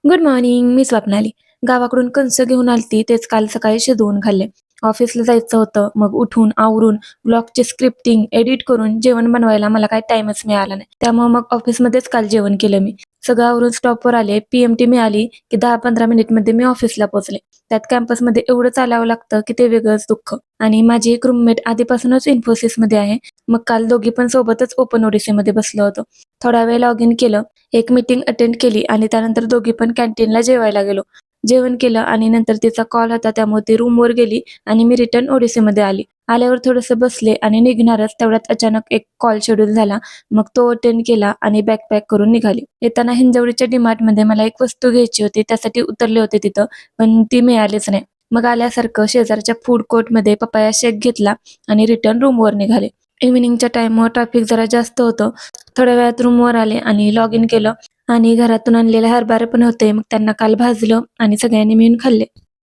Good morning. मी स्वप्नाली. गावाकडून कणसं घेऊन आलती, तेच काल सकाळी शिजवून खाल्ले. ऑफिसला जायचं होतं, मग उठून आवरून ब्लॉगची स्क्रिप्टिंग एडिट करून जेवण बनवायला मला काही टाइमच मिळाला नाही. त्यामुळे मग ऑफिसमध्येच काल जेवण केलं मी. सगळं आवरून स्टॉपवर आले. पीएमटी मिळाली की 10-15 मिनिटमध्ये मी ऑफिसला पोहोचले. त्यात कॅम्पसमध्ये एवढं चालावं लागतं की ते वेगळंच दुःख. आणि माझी एक रूममेट आधीपासूनच इन्फोसिसमध्ये आहे. मग काल दोघी पण सोबतच ओपन ओडिसीमध्ये बसलो होतो. थोडा वेळ लॉग इन केलं, एक मीटिंग अटेंड केली आणि त्यानंतर दोघी पण कॅन्टीनला जेवायला गेलो. जेवण केलं आणि नंतर तिचा कॉल होता, त्यामुळे ती रूमवर गेली आणि मी रिटर्न ओडिसीमध्ये आली. आल्यावर थोडंसं बसले आणि निघणारच तेवढ्यात अचानक एक कॉल शेड्यूल झाला. मग तो अटेंड केला आणि बॅग पॅक करून निघाली. येताना हिंजवडीच्या डीमार्टमध्ये मला एक वस्तू घ्यायची होती, त्यासाठी उतरले होते तिथं, पण ती मिळालीच नाही. मग आल्यासारखं शेजारच्या फूड कोर्टमध्ये पपाया शेक घेतला आणि रिटर्न रूमवर निघाले. इव्हिनिंगच्या टाईमवर ट्रॅफिक जरा जास्त होतं. थोड्या वेळात रूमवर आले आणि लॉग इन केलं आणि घरातून आणलेले हरभरे पण होते. मग त्यांना काल भाजलं आणि सगळ्यांनी मिळून खाल्ले.